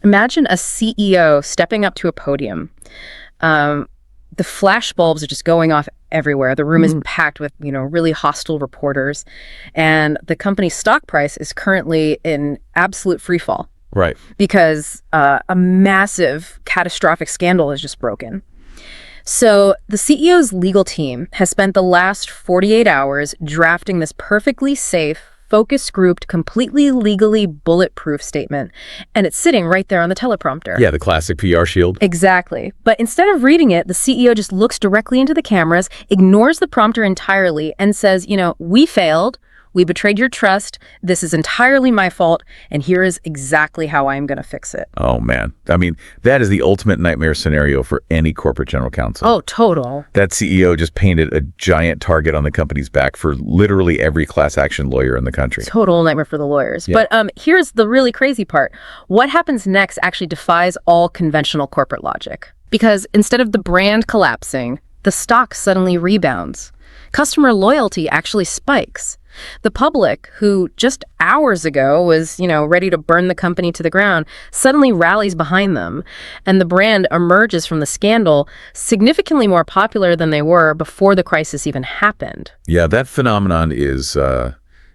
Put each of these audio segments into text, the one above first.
Imagine a CEO stepping up to a podium. The flash bulbs are just going off everywhere. The room is packed with, really hostile reporters. And the company's stock price is currently in absolute free fall. Right. Because a massive catastrophic scandal has just broken. So the CEO's legal team has spent the last 48 hours drafting this perfectly safe, focus-grouped, completely legally bulletproof statement. And it's sitting right there on the teleprompter. Yeah, the classic PR shield. Exactly. But instead of reading it, the CEO just looks directly into the cameras, ignores the prompter entirely, and says, we failed. We betrayed your trust. This is entirely my fault. And here is exactly how I'm going to fix it. Oh, man. I mean, that is the ultimate nightmare scenario for any corporate general counsel. Oh, total. That CEO just painted a giant target on the company's back for literally every class action lawyer in the country. Total nightmare for the lawyers. Yeah. But here's the really crazy part. What happens next actually defies all conventional corporate logic. Because instead of the brand collapsing, the stock suddenly rebounds. Customer loyalty actually spikes. The public, who just hours ago was, ready to burn the company to the ground, suddenly rallies behind them. And the brand emerges from the scandal significantly more popular than they were before the crisis even happened. Yeah, that phenomenon is,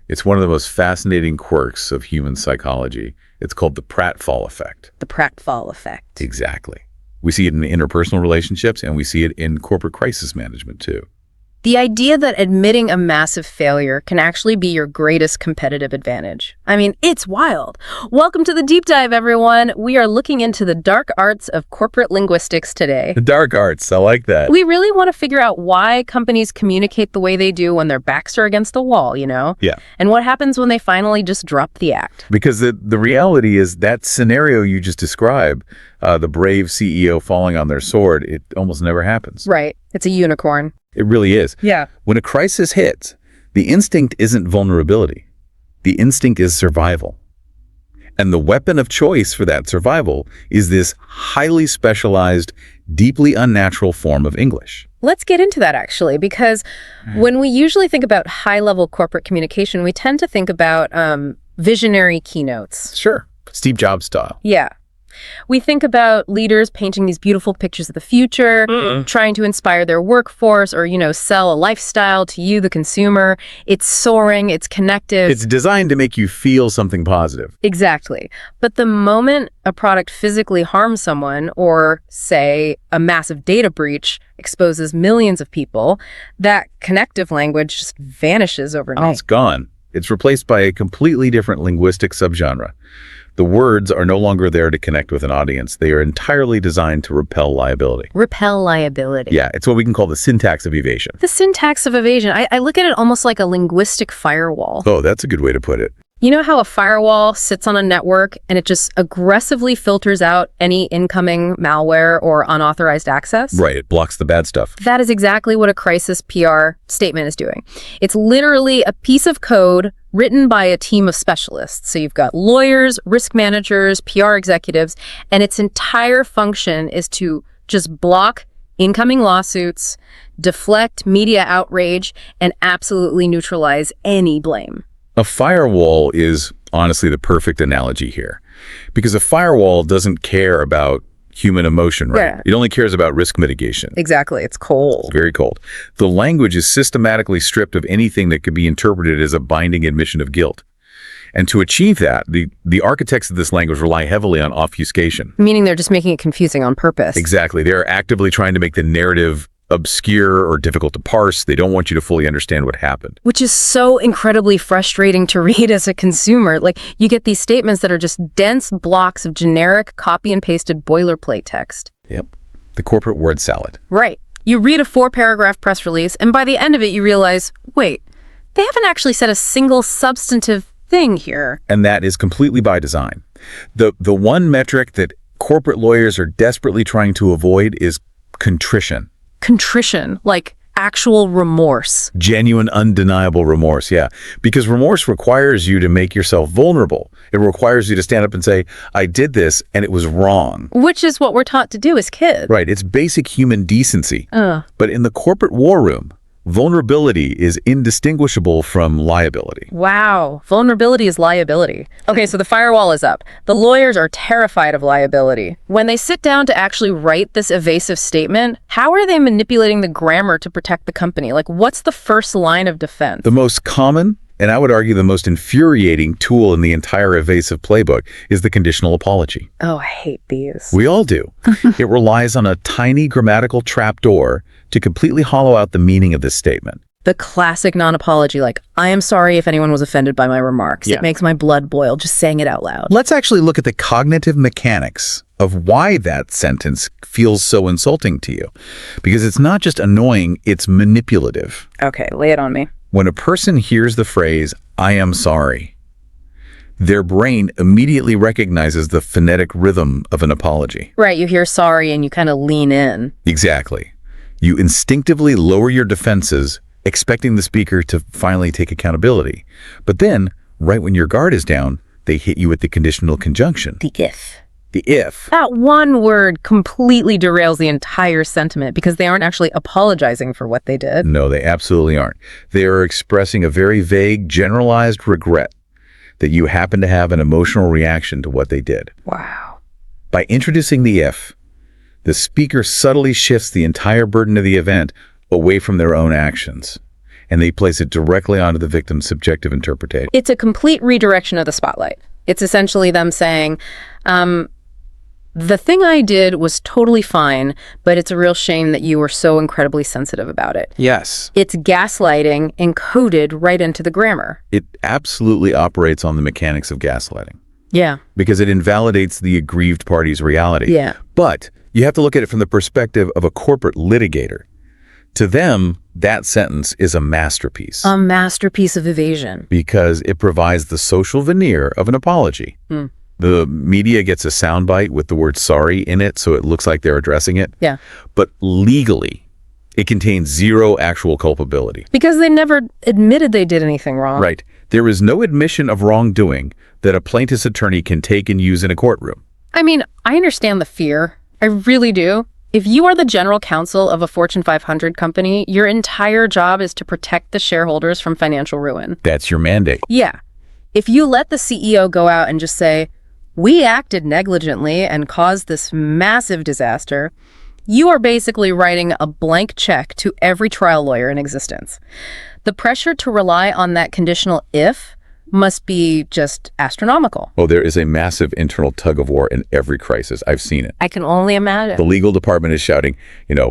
it's one of the most fascinating quirks of human psychology. It's called the Prattfall effect. The Prattfall effect. Exactly. We see it in interpersonal relationships, and we see it in corporate crisis management, too. The idea that admitting a massive failure can actually be your greatest competitive advantage. I mean, it's wild. Welcome to the deep dive, everyone. We are looking into the dark arts of corporate linguistics today. The dark arts, I like that. We really want to figure out why companies communicate the way they do when their backs are against the wall, Yeah. And what happens when they finally just drop the act. Because the reality is that scenario you just described, the brave CEO falling on their sword, it almost never happens. Right. It's a unicorn. It really is. Yeah. When a crisis hits, the instinct isn't vulnerability. The instinct is survival. And the weapon of choice for that survival is this highly specialized, deeply unnatural form of English. Let's get into that, actually, because when we usually think about high-level corporate communication, we tend to think about visionary keynotes. Sure. Steve Jobs style. Yeah. We think about leaders painting these beautiful pictures of the future, trying to inspire their workforce or, sell a lifestyle to you, the consumer. It's soaring, it's connective. It's designed to make you feel something positive. Exactly. But the moment a product physically harms someone or, say, a massive data breach exposes millions of people, that connective language just vanishes overnight. Oh, it's gone. It's replaced by a completely different linguistic subgenre. The words are no longer there to connect with an audience. They are entirely designed to repel liability. Repel liability. Yeah, it's what we can call the syntax of evasion. The syntax of evasion. I look at it almost like a linguistic firewall. Oh, that's a good way to put it. You know how a firewall sits on a network and it just aggressively filters out any incoming malware or unauthorized access? Right, it blocks the bad stuff. That is exactly what a crisis PR statement is doing. It's literally a piece of code written by a team of specialists. So you've got lawyers, risk managers, PR executives, and its entire function is to just block incoming lawsuits, deflect media outrage, and absolutely neutralize any blame. A firewall is honestly the perfect analogy here, because a firewall doesn't care about human emotion, right? Yeah. It only cares about risk mitigation. Exactly. It's cold. It's very cold. The language is systematically stripped of anything that could be interpreted as a binding admission of guilt. And to achieve that, the architects of this language rely heavily on obfuscation. Meaning they're just making it confusing on purpose. Exactly. They're actively trying to make the narrative obscure or difficult to parse. They don't want you to fully understand what happened. Which is so incredibly frustrating to read as a consumer. Like, you get these statements that are just dense blocks of generic copy and pasted boilerplate text. Yep. The corporate word salad. Right. You read a 4-paragraph press release, and by the end of it, you realize, wait, they haven't actually said a single substantive thing here. And that is completely by design. The one metric that corporate lawyers are desperately trying to avoid is contrition. Contrition, like actual remorse. Genuine, undeniable remorse, yeah. Because remorse requires you to make yourself vulnerable. It requires you to stand up and say, I did this and it was wrong. Which is what we're taught to do as kids. Right, it's basic human decency. But in the corporate war room, vulnerability is indistinguishable from liability. Wow, vulnerability is liability. Okay, so the firewall is up. The lawyers are terrified of liability. When they sit down to actually write this evasive statement, how are they manipulating the grammar to protect the company? Like, what's the first line of defense? The most common, and I would argue the most infuriating tool in the entire evasive playbook is the conditional apology. Oh, I hate these. We all do. It relies on a tiny grammatical trapdoor to completely hollow out the meaning of this statement. The classic non-apology, like, I am sorry if anyone was offended by my remarks. Yeah. It makes my blood boil just saying it out loud. Let's actually look at the cognitive mechanics of why that sentence feels so insulting to you. Because it's not just annoying, it's manipulative. Okay, lay it on me. When a person hears the phrase, I am sorry, their brain immediately recognizes the phonetic rhythm of an apology. Right, you hear sorry and you kind of lean in. Exactly. You instinctively lower your defenses, expecting the speaker to finally take accountability. But then, right when your guard is down, they hit you with the conditional conjunction. The if. The if. That one word completely derails the entire sentiment because they aren't actually apologizing for what they did. No, they absolutely aren't. They are expressing a very vague, generalized regret that you happen to have an emotional reaction to what they did. Wow. By introducing the if, the speaker subtly shifts the entire burden of the event away from their own actions, and they place it directly onto the victim's subjective interpretation. It's a complete redirection of the spotlight. It's essentially them saying, the thing I did was totally fine, but it's a real shame that you were so incredibly sensitive about it. Yes. It's gaslighting encoded right into the grammar. It absolutely operates on the mechanics of gaslighting Yeah. because it invalidates the aggrieved party's reality. Yeah. But you have to look at it from the perspective of a corporate litigator. To them, that sentence is a masterpiece. A masterpiece of evasion. Because it provides the social veneer of an apology. The media gets a soundbite with the word sorry in it, so it looks like they're addressing it. Yeah. But legally, it contains zero actual culpability. Because they never admitted they did anything wrong. Right. There is no admission of wrongdoing that a plaintiff's attorney can take and use in a courtroom. I mean, I understand the fear. I really do. If you are the general counsel of a Fortune 500 company, your entire job is to protect the shareholders from financial ruin. That's your mandate. Yeah. If you let the CEO go out and just say, we acted negligently and caused this massive disaster, you are basically writing a blank check to every trial lawyer in existence. The pressure to rely on that conditional if must be just astronomical. Oh, there is a massive internal tug of war in every crisis. I've seen it. I can only imagine. The legal department is shouting,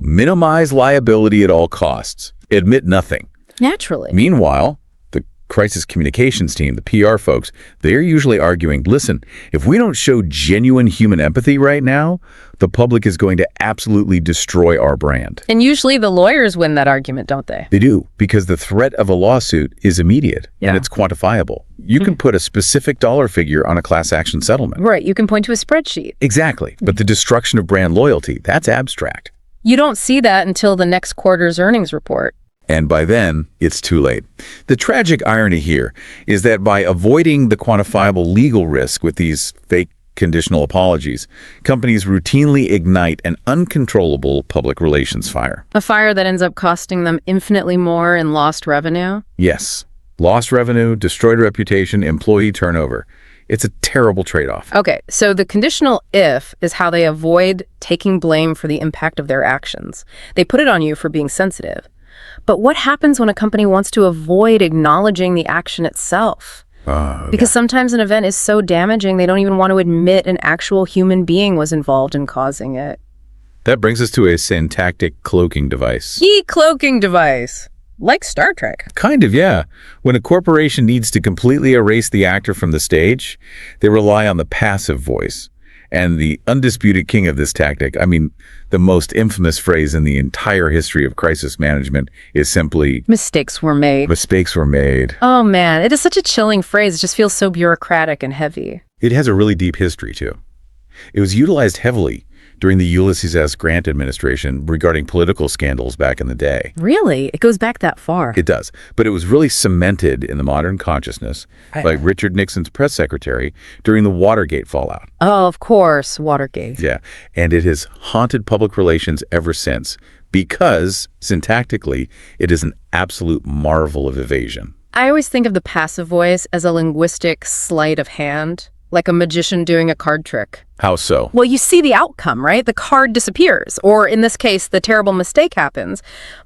minimize liability at all costs. Admit nothing. Naturally. Meanwhile, the crisis communications team, the PR folks, they're usually arguing, listen, if we don't show genuine human empathy right now, the public is going to absolutely destroy our brand. And usually the lawyers win that argument, don't they? They do, because the threat of a lawsuit is immediate and it's quantifiable. You can put a specific dollar figure on a class action settlement. Right, you can point to a spreadsheet. Exactly, but the destruction of brand loyalty, that's abstract. You don't see that until the next quarter's earnings report. And by then, it's too late. The tragic irony here is that by avoiding the quantifiable legal risk with these fake conditional apologies, companies routinely ignite an uncontrollable public relations fire. A fire that ends up costing them infinitely more in lost revenue? Yes. Lost revenue, destroyed reputation, employee turnover. It's a terrible trade-off. Okay, so the conditional if is how they avoid taking blame for the impact of their actions. They put it on you for being sensitive. But what happens when a company wants to avoid acknowledging the action itself? Because sometimes an event is so damaging, they don't even want to admit an actual human being was involved in causing it. That brings us to a syntactic cloaking device. Cloaking device. Like Star Trek. Kind of, yeah. When a corporation needs to completely erase the actor from the stage, they rely on the passive voice. And the undisputed king of this tactic, the most infamous phrase in the entire history of crisis management is simply, mistakes were made. Mistakes were made. Oh man, it is such a chilling phrase. It just feels so bureaucratic and heavy. It has a really deep history, too. It was utilized heavily during the Ulysses S. Grant administration regarding political scandals back in the day. Really? It goes back that far? It does. But it was really cemented in the modern consciousness by Richard Nixon's press secretary during the Watergate fallout. Oh, of course, Watergate. Yeah, and it has haunted public relations ever since, because, syntactically, it is an absolute marvel of evasion. I always think of the passive voice as a linguistic sleight of hand, like a magician doing a card trick. How so? Well, you see the outcome, right? The card disappears, or in this case, the terrible mistake happens.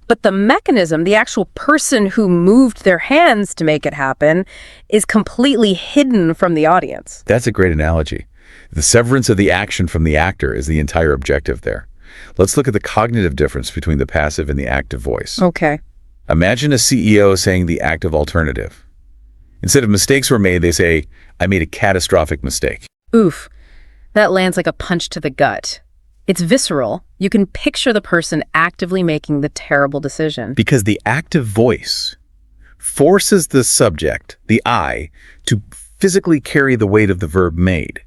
But the mechanism, the actual person who moved their hands to make it happen, is completely hidden from the audience. That's a great analogy. The severance of the action from the actor is the entire objective there. Let's look at the cognitive difference between the passive and the active voice. Okay. Imagine a CEO saying the active alternative. Instead of mistakes were made, they say, I made a catastrophic mistake. Oof. That lands like a punch to the gut. It's visceral. You can picture the person actively making the terrible decision. Because the active voice forces the subject, the I, to physically carry the weight of the verb made.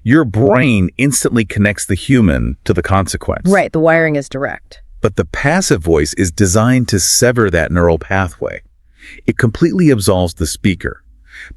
Your brain instantly connects the human to the consequence. Right, the wiring is direct. But the passive voice is designed to sever that neural pathway. It completely absolves the speaker.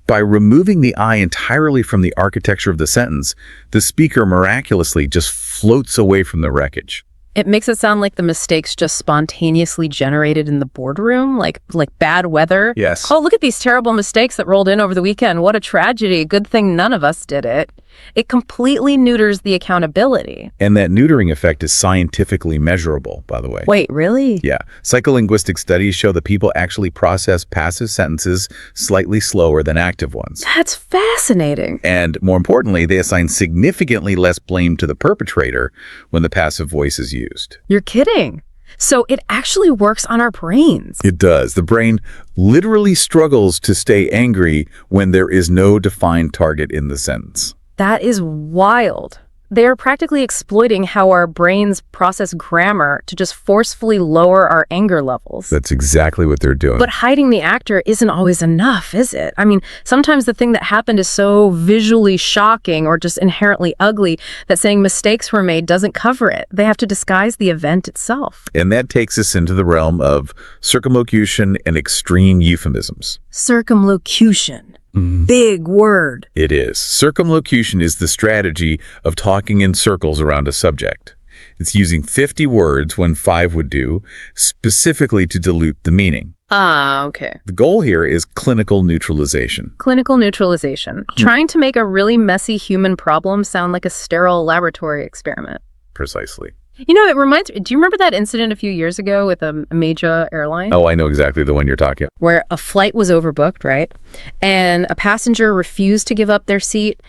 By removing the I entirely from the architecture of the sentence, the speaker miraculously just floats away from the wreckage. It makes it sound like the mistakes just spontaneously generated in the boardroom, like bad weather. Yes. Oh, look at these terrible mistakes that rolled in over the weekend. What a tragedy. Good thing none of us did it. It completely neuters the accountability. And that neutering effect is scientifically measurable, by the way. Wait, really? Yeah. Psycholinguistic studies show that people actually process passive sentences slightly slower than active ones. That's fascinating. And more importantly, they assign significantly less blame to the perpetrator when the passive voice is used. You're kidding. So it actually works on our brains. It does. The brain literally struggles to stay angry when there is no defined target in the sentence. That is wild. They are practically exploiting how our brains process grammar to just forcefully lower our anger levels. That's exactly what they're doing. But hiding the actor isn't always enough, is it? I mean, sometimes the thing that happened is so visually shocking or just inherently ugly that saying mistakes were made doesn't cover it. They have to disguise the event itself. And that takes us into the realm of circumlocution and extreme euphemisms. Circumlocution. Big word. It is. Circumlocution is the strategy of talking in circles around a subject. It's using 50 words when 5 would do, specifically to dilute the meaning. Ah, okay. The goal here is clinical neutralization. Clinical neutralization. Trying to make a really messy human problem sound like a sterile laboratory experiment. Precisely. You know, it reminds me, do you remember that incident a few years ago with a major airline? Oh, I know exactly the one you're talking about. Where a flight was overbooked, right? And a passenger refused to give up their seat,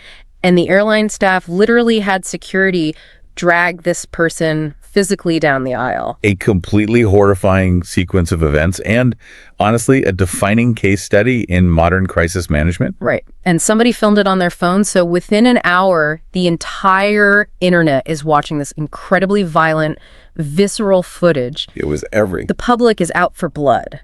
and the airline staff literally had security drag this person physically down the aisle. A completely horrifying sequence of events and, honestly, a defining case study in modern crisis management. Right. And somebody filmed it on their phone, so within an hour, the entire internet is watching this incredibly violent, visceral footage. It was everything. The public is out for blood.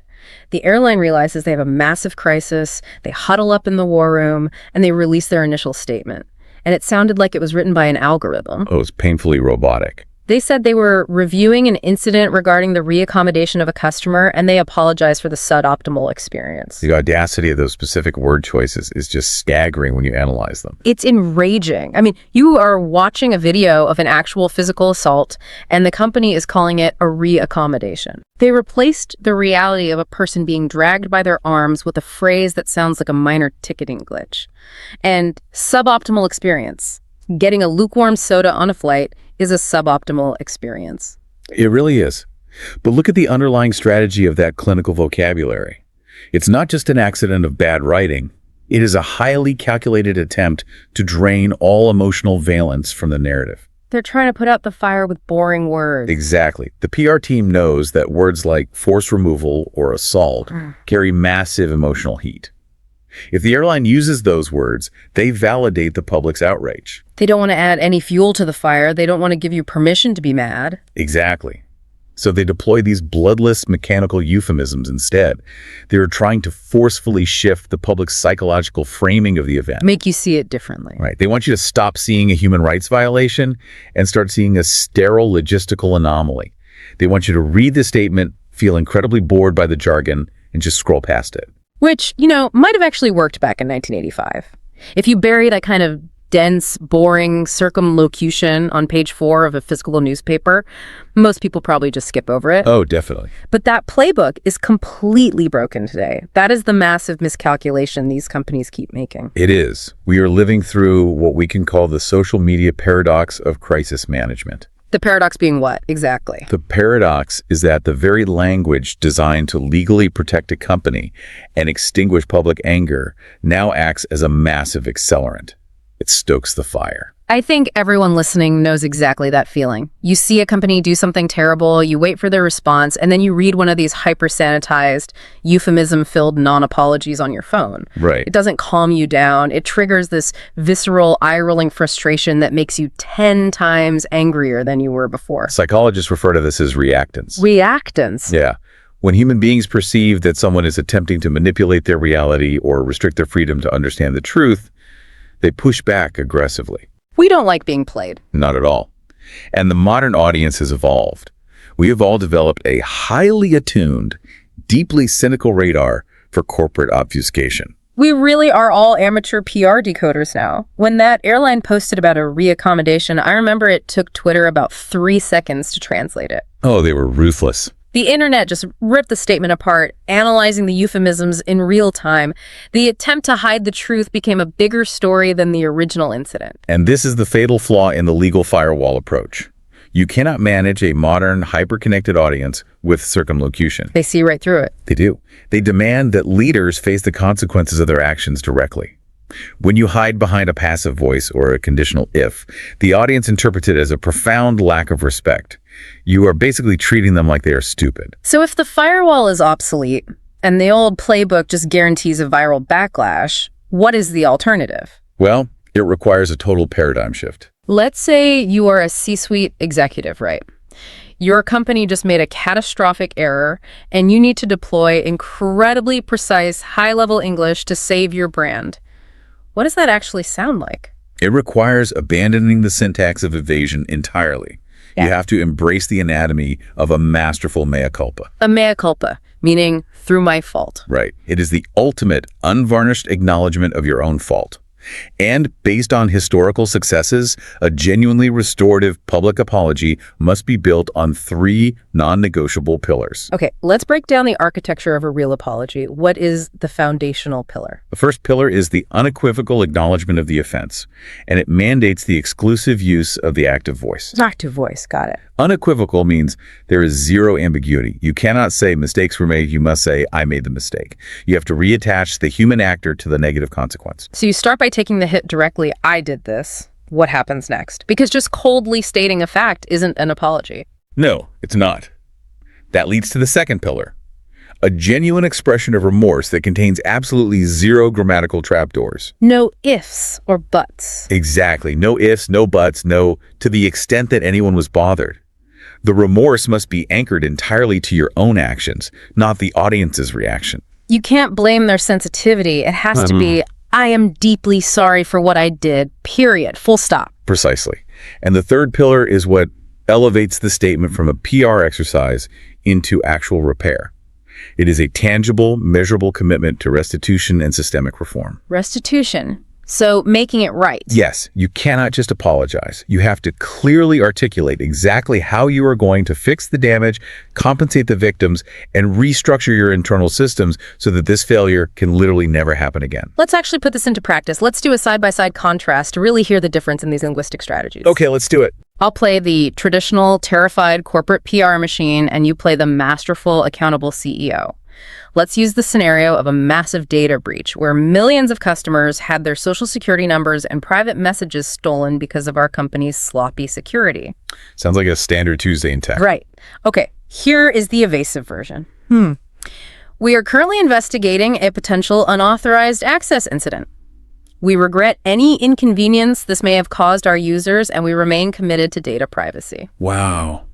The airline realizes they have a massive crisis, they huddle up in the war room, and they release their initial statement. And it sounded like it was written by an algorithm. Oh, it was painfully robotic. They said they were reviewing an incident regarding the reaccommodation of a customer, and they apologized for the suboptimal experience. The audacity of those specific word choices is just staggering when you analyze them. It's enraging. I mean, you are watching a video of an actual physical assault, and the company is calling it a reaccommodation. They replaced the reality of a person being dragged by their arms with a phrase that sounds like a minor ticketing glitch. And suboptimal experience. Getting a lukewarm soda on a flight is a suboptimal experience. It really is. But look at the underlying strategy of that clinical vocabulary. It's not just an accident of bad writing. It is a highly calculated attempt to drain all emotional valence from the narrative. They're trying to put out the fire with boring words. Exactly. The PR team knows that words like force removal or assault carry massive emotional heat. If the airline uses those words, they validate the public's outrage. They don't want to add any fuel to the fire. They don't want to give you permission to be mad. Exactly. So they deploy these bloodless mechanical euphemisms instead. They're trying to forcefully shift the public's psychological framing of the event. Make you see it differently. Right. They want you to stop seeing a human rights violation and start seeing a sterile logistical anomaly. They want you to read the statement, feel incredibly bored by the jargon, and just scroll past it. Which, you know, might have actually worked back in 1985. If you bury that kind of dense, boring circumlocution on page 4 of a physical newspaper, most people probably just skip over it. Oh, definitely. But that playbook is completely broken today. That is the massive miscalculation these companies keep making. It is. We are living through what we can call the social media paradox of crisis management. The paradox being what, exactly? The paradox is that the very language designed to legally protect a company and extinguish public anger now acts as a massive accelerant. It stokes the fire. I think everyone listening knows exactly that feeling. You see a company do something terrible, you wait for their response, and then you read one of these hyper-sanitized, euphemism-filled non-apologies on your phone. Right. It doesn't calm you down. It triggers this visceral, eye-rolling frustration that makes you 10 times angrier than you were before. Psychologists refer to this as reactance. Reactance? Yeah. When human beings perceive that someone is attempting to manipulate their reality or restrict their freedom to understand the truth, they push back aggressively. We don't like being played. Not at all. And the modern audience has evolved. We have all developed a highly attuned, deeply cynical radar for corporate obfuscation. We really are all amateur PR decoders now. When that airline posted about a reaccommodation, I remember it took Twitter about 3 seconds to translate it. Oh, they were ruthless. The internet just ripped the statement apart, analyzing the euphemisms in real time. The attempt to hide the truth became a bigger story than the original incident. And this is the fatal flaw in the legal firewall approach. You cannot manage a modern, hyper-connected audience with circumlocution. They see right through it. They do. They demand that leaders face the consequences of their actions directly. When you hide behind a passive voice or a conditional if, the audience interprets it as a profound lack of respect. You are basically treating them like they are stupid. So if the firewall is obsolete and the old playbook just guarantees a viral backlash, what is the alternative? Well, it requires a total paradigm shift. Let's say you are a C-suite executive, right? Your company just made a catastrophic error and you need to deploy incredibly precise, high-level English to save your brand. What does that actually sound like? It requires abandoning the syntax of evasion entirely. Yeah. You have to embrace the anatomy of a masterful mea culpa. A mea culpa, meaning through my fault. Right. It is the ultimate, unvarnished acknowledgement of your own fault. And based on historical successes, a genuinely restorative public apology must be built on 3 non-negotiable pillars. Okay, let's break down the architecture of a real apology. What is the foundational pillar? The first pillar is the unequivocal acknowledgement of the offense, and it mandates the exclusive use of the active voice. Active voice, got it. Unequivocal means there is zero ambiguity. You cannot say mistakes were made. You must say, I made the mistake. You have to reattach the human actor to the negative consequence. So you start by taking the hit directly, I did this. What happens next? Because just coldly stating a fact isn't an apology. No, it's not. That leads to the second pillar, a genuine expression of remorse that contains absolutely zero grammatical trapdoors. No ifs or buts. Exactly. No ifs, no buts, no to the extent that anyone was bothered. The remorse must be anchored entirely to your own actions, not the audience's reaction. You can't blame their sensitivity. It has to be, I am deeply sorry for what I did, period, full stop. Precisely. And the third pillar is what elevates the statement from a PR exercise into actual repair. It is a tangible, measurable commitment to restitution and systemic reform. Restitution. So making it right. Yes, you cannot just apologize. You have to clearly articulate exactly how you are going to fix the damage, compensate the victims, and restructure your internal systems so that this failure can literally never happen again. Let's actually put this into practice. Let's do a side-by-side contrast to really hear the difference in these linguistic strategies. Okay, let's do it. I'll play the traditional, terrified corporate PR machine, and you play the masterful, accountable CEO. Let's use the scenario of a massive data breach where millions of customers had their social security numbers and private messages stolen because of our company's sloppy security. Sounds like a standard Tuesday in tech. Right. Okay, here is the evasive version. We are currently investigating a potential unauthorized access incident. We regret any inconvenience this may have caused our users, and we remain committed to data privacy. Wow.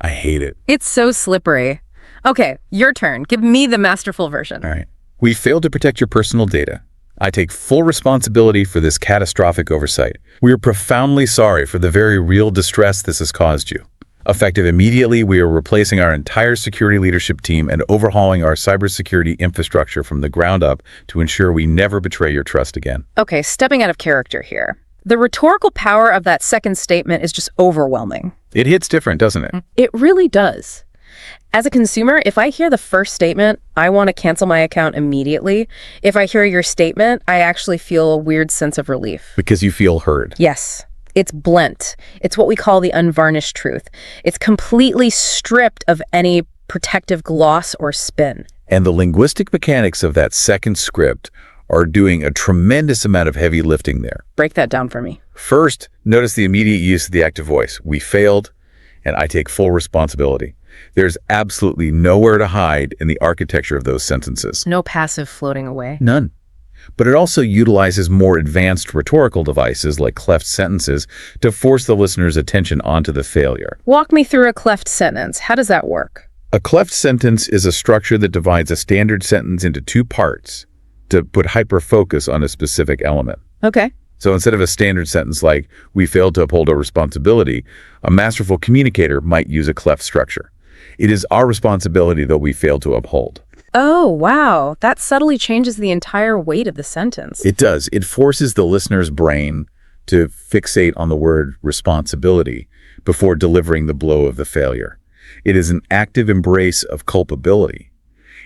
I hate it. It's so slippery. Okay, your turn. Give me the masterful version. All right. We failed to protect your personal data. I take full responsibility for this catastrophic oversight. We are profoundly sorry for the very real distress this has caused you. Effective immediately, we are replacing our entire security leadership team and overhauling our cybersecurity infrastructure from the ground up to ensure we never betray your trust again. Okay, stepping out of character here. The rhetorical power of that second statement is just overwhelming. It hits different, doesn't it? It really does. As a consumer, if I hear the first statement, I want to cancel my account immediately. If I hear your statement, I actually feel a weird sense of relief. Because you feel heard. Yes. It's blent. It's what we call the unvarnished truth. It's completely stripped of any protective gloss or spin. And the linguistic mechanics of that second script are doing a tremendous amount of heavy lifting there. Break that down for me. First, notice the immediate use of the active voice. We failed, and I take full responsibility. There's absolutely nowhere to hide in the architecture of those sentences. No passive floating away. None. But it also utilizes more advanced rhetorical devices like cleft sentences to force the listener's attention onto the failure. Walk me through a cleft sentence. How does that work? A cleft sentence is a structure that divides a standard sentence into two parts to put hyper-focus on a specific element. Okay. So instead of a standard sentence like, we failed to uphold our responsibility, a masterful communicator might use a cleft structure. It is our responsibility that we failed to uphold. Oh, wow. That subtly changes the entire weight of the sentence. It does. It forces the listener's brain to fixate on the word responsibility before delivering the blow of the failure. It is an active embrace of culpability.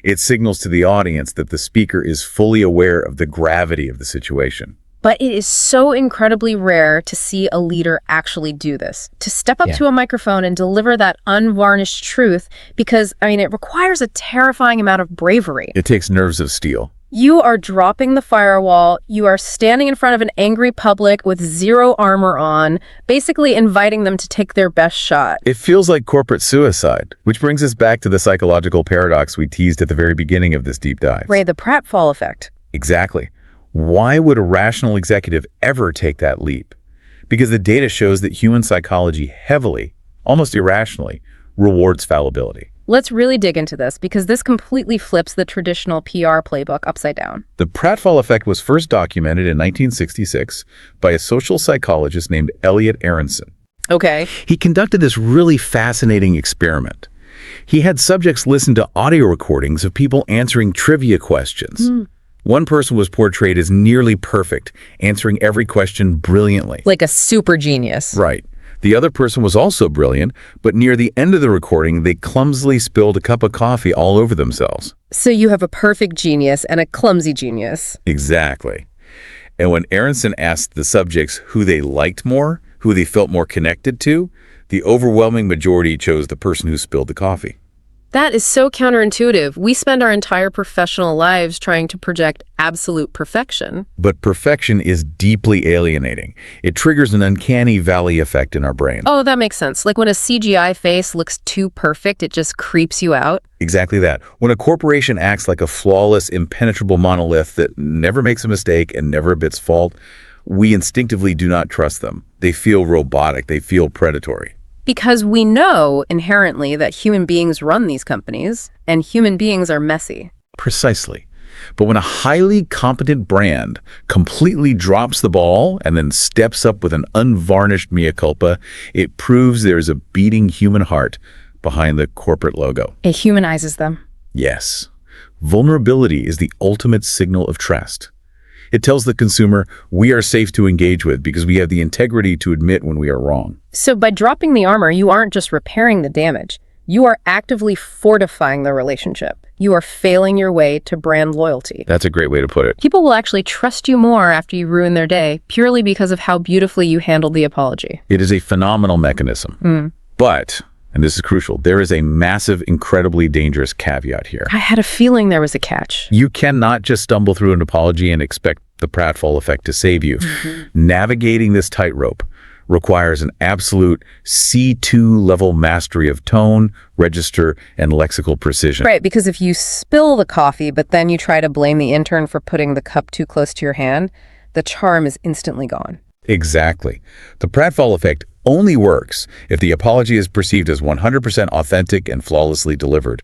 It signals to the audience that the speaker is fully aware of the gravity of the situation. But it is so incredibly rare to see a leader actually do this, to step up to a microphone and deliver that unvarnished truth because, it requires a terrifying amount of bravery. It takes nerves of steel. You are dropping the firewall. You are standing in front of an angry public with zero armor on, basically inviting them to take their best shot. It feels like corporate suicide, which brings us back to the psychological paradox we teased at the very beginning of this deep dive. Ray, the Prattfall effect. Exactly. Why would a rational executive ever take that leap? Because the data shows that human psychology heavily, almost irrationally, rewards fallibility. Let's really dig into this because this completely flips the traditional PR playbook upside down. The Prattfall effect was first documented in 1966 by a social psychologist named Elliot Aronson. Okay. He conducted this really fascinating experiment. He had subjects listen to audio recordings of people answering trivia questions. One person was portrayed as nearly perfect, answering every question brilliantly. Like a super genius. Right. The other person was also brilliant, but near the end of the recording, they clumsily spilled a cup of coffee all over themselves. So you have a perfect genius and a clumsy genius. Exactly. And when Aronson asked the subjects who they liked more, who they felt more connected to, the overwhelming majority chose the person who spilled the coffee. That is so counterintuitive. We spend our entire professional lives trying to project absolute perfection. But perfection is deeply alienating. It triggers an uncanny valley effect in our brain. Oh, that makes sense. Like when a CGI face looks too perfect, it just creeps you out. Exactly that. When a corporation acts like a flawless, impenetrable monolith that never makes a mistake and never admits fault, we instinctively do not trust them. They feel robotic. They feel predatory. Because we know inherently that human beings run these companies, and human beings are messy. Precisely. But when a highly competent brand completely drops the ball and then steps up with an unvarnished mea culpa, it proves there's a beating human heart behind the corporate logo. It humanizes them. Yes. Vulnerability is the ultimate signal of trust. It tells the consumer we are safe to engage with because we have the integrity to admit when we are wrong. So by dropping the armor, you aren't just repairing the damage. You are actively fortifying the relationship. You are failing your way to brand loyalty. That's a great way to put it. People will actually trust you more after you ruin their day purely because of how beautifully you handled the apology. It is a phenomenal mechanism. But, and this is crucial, there is a massive, incredibly dangerous caveat here. I had a feeling there was a catch. You cannot just stumble through an apology and expect the Prattfall effect to save you. Navigating this tightrope requires an absolute C2 level mastery of tone, register, and lexical precision. Right, because if you spill the coffee, but then you try to blame the intern for putting the cup too close to your hand, the charm is instantly gone. Exactly. The Prattfall effect only works if the apology is perceived as 100% authentic and flawlessly delivered.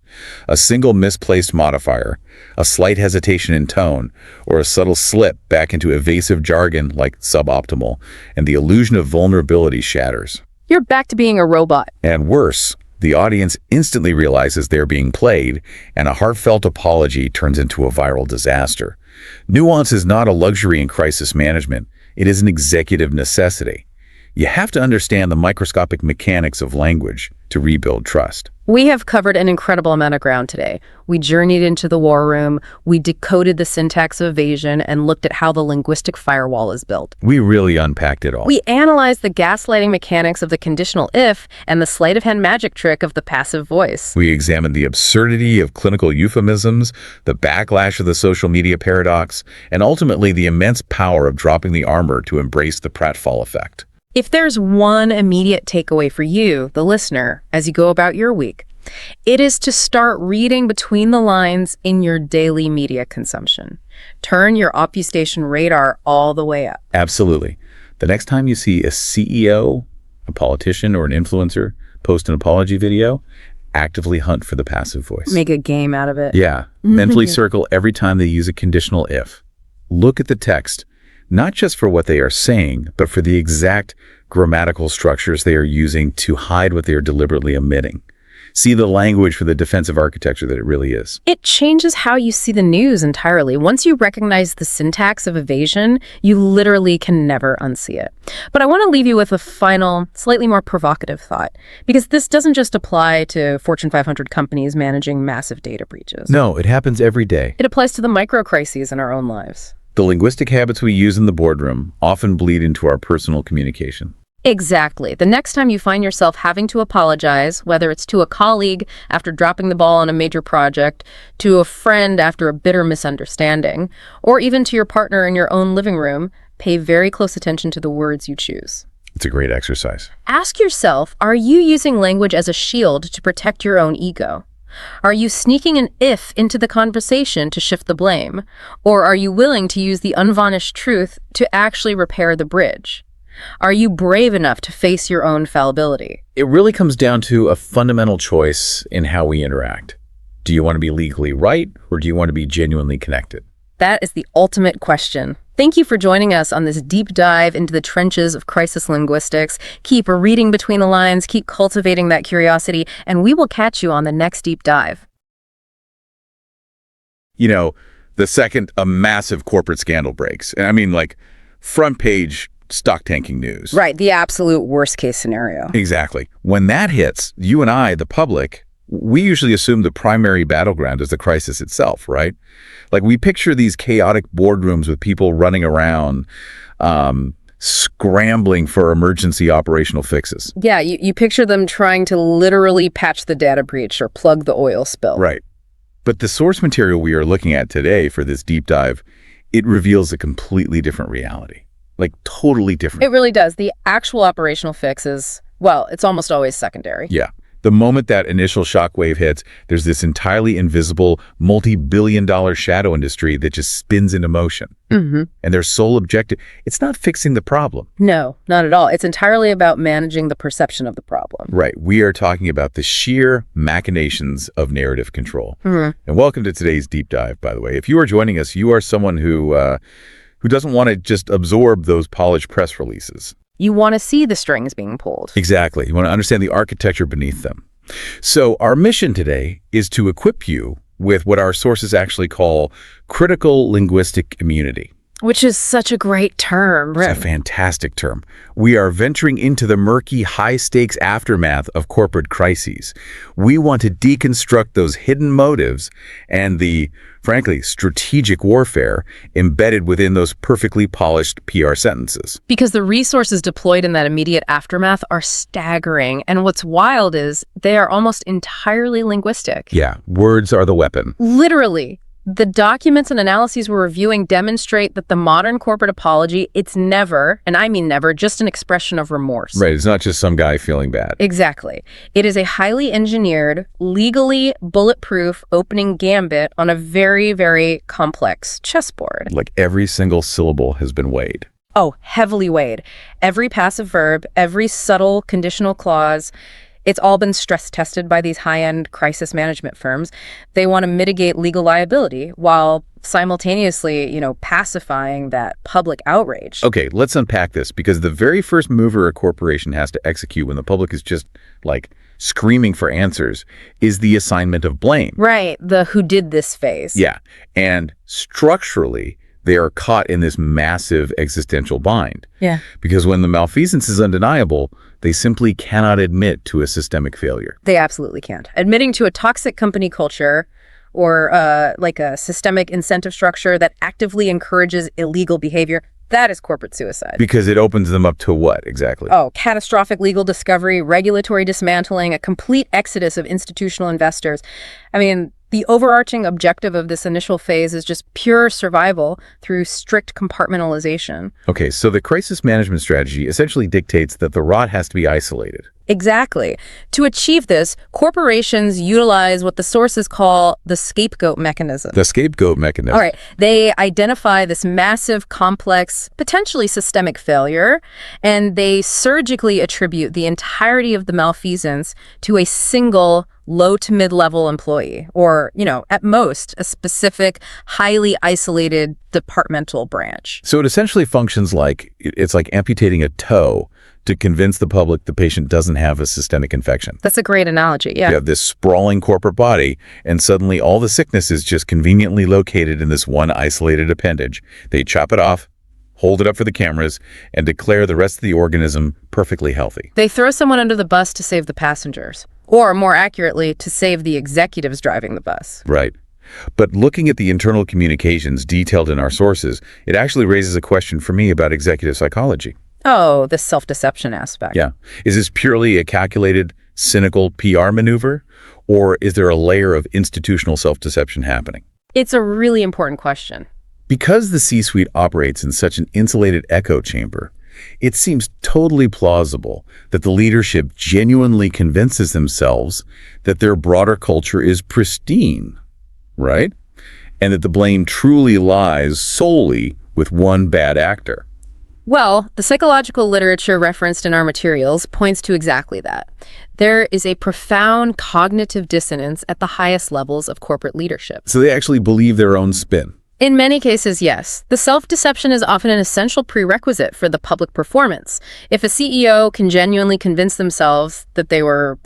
A single misplaced modifier, a slight hesitation in tone, or a subtle slip back into evasive jargon like suboptimal, and the illusion of vulnerability shatters. You're back to being a robot. And worse, the audience instantly realizes they're being played, and a heartfelt apology turns into a viral disaster. Nuance is not a luxury in crisis management. It is an executive necessity. You have to understand the microscopic mechanics of language to rebuild trust. We have covered an incredible amount of ground today. We journeyed into the war room, we decoded the syntax of evasion, and looked at how the linguistic firewall is built. We really unpacked it all. We analyzed the gaslighting mechanics of the conditional if and the sleight of hand magic trick of the passive voice. We examined the absurdity of clinical euphemisms, the backlash of the social media paradox, and ultimately the immense power of dropping the armor to embrace the Prattfall effect. If there's one immediate takeaway for you, the listener, as you go about your week, it is to start reading between the lines in your daily media consumption. Turn your obfuscation radar all the way up. Absolutely. The next time you see a CEO, a politician, or an influencer post an apology video, actively hunt for the passive voice. Make a game out of it. Yeah. Mentally circle every time they use a conditional if. Look at the text, not just for what they are saying, but for the exact grammatical structures they are using to hide what they are deliberately omitting. See the language for the defensive architecture that it really is. It changes how you see the news entirely. Once you recognize the syntax of evasion, you literally can never unsee it. But I want to leave you with a final, slightly more provocative thought, because this doesn't just apply to Fortune 500 companies managing massive data breaches. No, it happens every day. It applies to the micro crises in our own lives. The linguistic habits we use in the boardroom often bleed into our personal communication. Exactly. The next time you find yourself having to apologize, whether it's to a colleague after dropping the ball on a major project, to a friend after a bitter misunderstanding, or even to your partner in your own living room, pay very close attention to the words you choose. It's a great exercise. Ask yourself, are you using language as a shield to protect your own ego? Are you sneaking an if into the conversation to shift the blame? Or are you willing to use the unvarnished truth to actually repair the bridge? Are you brave enough to face your own fallibility? It really comes down to a fundamental choice in how we interact. Do you want to be legally right, or do you want to be genuinely connected? That is the ultimate question. Thank you for joining us on this deep dive into the trenches of crisis linguistics. Keep reading between the lines, keep cultivating that curiosity, and we will catch you on the next deep dive. You know, the second a massive corporate scandal breaks, and I mean like front page stock tanking news. Right, the absolute worst case scenario. Exactly. When that hits, you and I, the public, we usually assume the primary battleground is the crisis itself, right? Like we picture these chaotic boardrooms with people running around, scrambling for emergency operational fixes. Yeah, you picture them trying to literally patch the data breach or plug the oil spill. Right. But the source material we are looking at today for this deep dive, it reveals a completely different reality. Like totally different. It really does. The actual operational fix is, well, it's almost always secondary. Yeah. The moment that initial shockwave hits, there's this entirely invisible, multi-billion-dollar shadow industry that just spins into motion. Mm-hmm. And their sole objective, it's not fixing the problem. No, not at all. It's entirely about managing the perception of the problem. Right. We are talking about the sheer machinations of narrative control. Mm-hmm. And welcome to today's deep dive, by the way. If you are joining us, you are someone who doesn't want to just absorb those polished press releases. You want to see the strings being pulled. Exactly. You want to understand the architecture beneath them. So our mission today is to equip you with what our sources actually call critical linguistic immunity. Which is such a great term. It's a fantastic term. We are venturing into the murky, high-stakes aftermath of corporate crises. We want to deconstruct those hidden motives and the, frankly, strategic warfare embedded within those perfectly polished PR sentences. Because the resources deployed in that immediate aftermath are staggering. And what's wild is they are almost entirely linguistic. Yeah, words are the weapon. Literally. The documents and analyses we're reviewing demonstrate that the modern corporate apology, it's never, and I mean never, just an expression of remorse. Right, it's not just some guy feeling bad. Exactly. It is a highly engineered, legally bulletproof opening gambit on a very, very complex chessboard. Like every single syllable has been weighed. Oh, heavily weighed. Every passive verb, every subtle conditional clause, it's all been stress tested by these high-end crisis management firms. They want to mitigate legal liability while simultaneously, pacifying that public outrage. Okay, let's unpack this, because the very first mover a corporation has to execute when the public is just, screaming for answers is the assignment of blame. Right, the who did this phase. Yeah, and structurally, they are caught in this massive existential bind. Yeah. Because when the malfeasance is undeniable, they simply cannot admit to a systemic failure. They absolutely can't. Admitting to a toxic company culture or like a systemic incentive structure that actively encourages illegal behavior, that is corporate suicide. Because it opens them up to what exactly? Oh, catastrophic legal discovery, regulatory dismantling, a complete exodus of institutional investors. I mean, the overarching objective of this initial phase is just pure survival through strict compartmentalization. Okay, so the crisis management strategy essentially dictates that the rot has to be isolated. Exactly. To achieve this, corporations utilize what the sources call the scapegoat mechanism. The scapegoat mechanism. All right. They identify this massive, complex, potentially systemic failure, and they surgically attribute the entirety of the malfeasance to a single low to mid-level employee, or, at most, a specific, highly isolated departmental branch. So it essentially functions like, it's like amputating a toe to convince the public the patient doesn't have a systemic infection. That's a great analogy, yeah. You have this sprawling corporate body, and suddenly all the sickness is just conveniently located in this one isolated appendage. They chop it off, hold it up for the cameras, and declare the rest of the organism perfectly healthy. They throw someone under the bus to save the passengers, or more accurately, to save the executives driving the bus. Right. But looking at the internal communications detailed in our sources, it actually raises a question for me about executive psychology. Oh, the self-deception aspect. Yeah. Is this purely a calculated, cynical PR maneuver, or is there a layer of institutional self-deception happening? It's a really important question. Because the C-suite operates in such an insulated echo chamber, it seems totally plausible that the leadership genuinely convinces themselves that their broader culture is pristine, right? And that the blame truly lies solely with one bad actor. Well, the psychological literature referenced in our materials points to exactly that. There is a profound cognitive dissonance at the highest levels of corporate leadership. So they actually believe their own spin. In many cases, yes. The self-deception is often an essential prerequisite for the public performance. If a CEO can genuinely convince themselves that they were,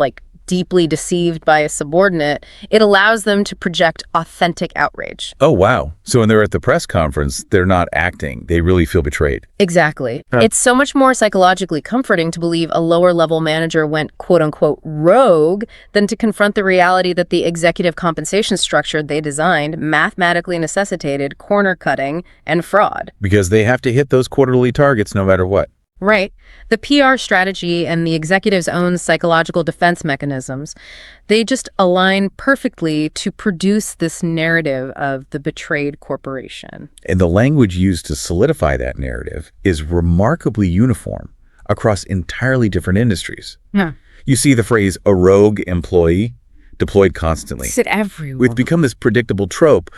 deeply deceived by a subordinate, it allows them to project authentic outrage. Oh, wow. So when they're at the press conference, they're not acting. They really feel betrayed. Exactly. It's so much more psychologically comforting to believe a lower-level manager went quote-unquote rogue than to confront the reality that the executive compensation structure they designed mathematically necessitated corner-cutting and fraud. Because they have to hit those quarterly targets no matter what. Right. The PR strategy and the executive's own psychological defense mechanisms, they just align perfectly to produce this narrative of the betrayed corporation. And the language used to solidify that narrative is remarkably uniform across entirely different industries. Yeah. You see the phrase "a rogue employee" deployed constantly. It's everywhere. It's become this predictable trope,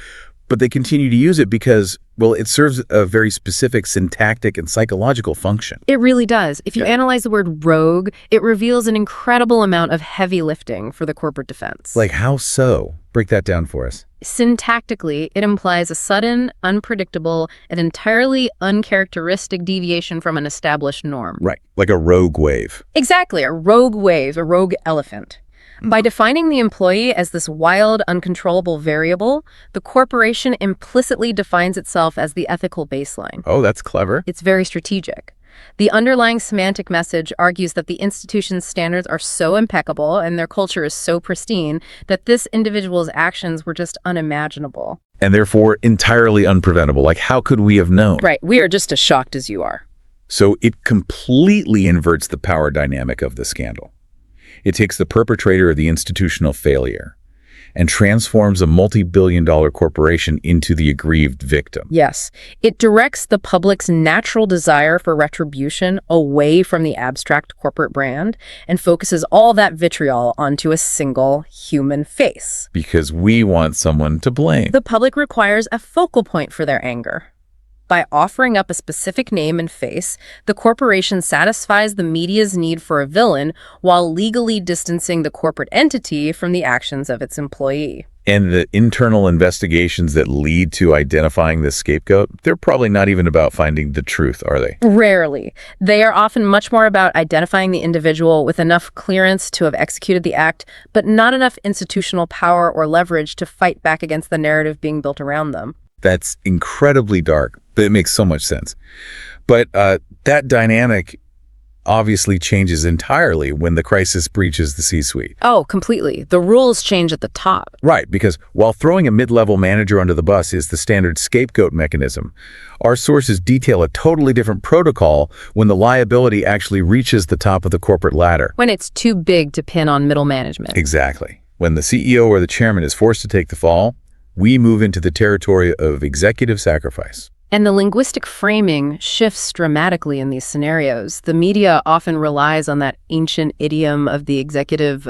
but they continue to use it because, it serves a very specific syntactic and psychological function. It really does. If you analyze the word rogue, it reveals an incredible amount of heavy lifting for the corporate defense. Like how so? Break that down for us. Syntactically, it implies a sudden, unpredictable, and entirely uncharacteristic deviation from an established norm. Right, like a rogue wave. Exactly, a rogue wave, a rogue elephant. By defining the employee as this wild, uncontrollable variable, the corporation implicitly defines itself as the ethical baseline. Oh, that's clever. It's very strategic. The underlying semantic message argues that the institution's standards are so impeccable and their culture is so pristine that this individual's actions were just unimaginable. And therefore entirely unpreventable. Like, how could we have known? Right. We are just as shocked as you are. So it completely inverts the power dynamic of the scandal. It takes the perpetrator of the institutional failure and transforms a multi-billion-dollar corporation into the aggrieved victim. Yes. It directs the public's natural desire for retribution away from the abstract corporate brand and focuses all that vitriol onto a single human face. Because we want someone to blame. The public requires a focal point for their anger. By offering up a specific name and face, the corporation satisfies the media's need for a villain while legally distancing the corporate entity from the actions of its employee. And the internal investigations that lead to identifying the scapegoat, they're probably not even about finding the truth, are they? Rarely. They are often much more about identifying the individual with enough clearance to have executed the act, but not enough institutional power or leverage to fight back against the narrative being built around them. That's incredibly dark, but it makes so much sense. But that dynamic obviously changes entirely when the crisis breaches the C-suite. Oh, completely. The rules change at the top. Right, because while throwing a mid-level manager under the bus is the standard scapegoat mechanism, our sources detail a totally different protocol when the liability actually reaches the top of the corporate ladder. When it's too big to pin on middle management. Exactly. When the CEO or the chairman is forced to take the fall, we move into the territory of executive sacrifice. And the linguistic framing shifts dramatically in these scenarios. The media often relies on that ancient idiom of the executive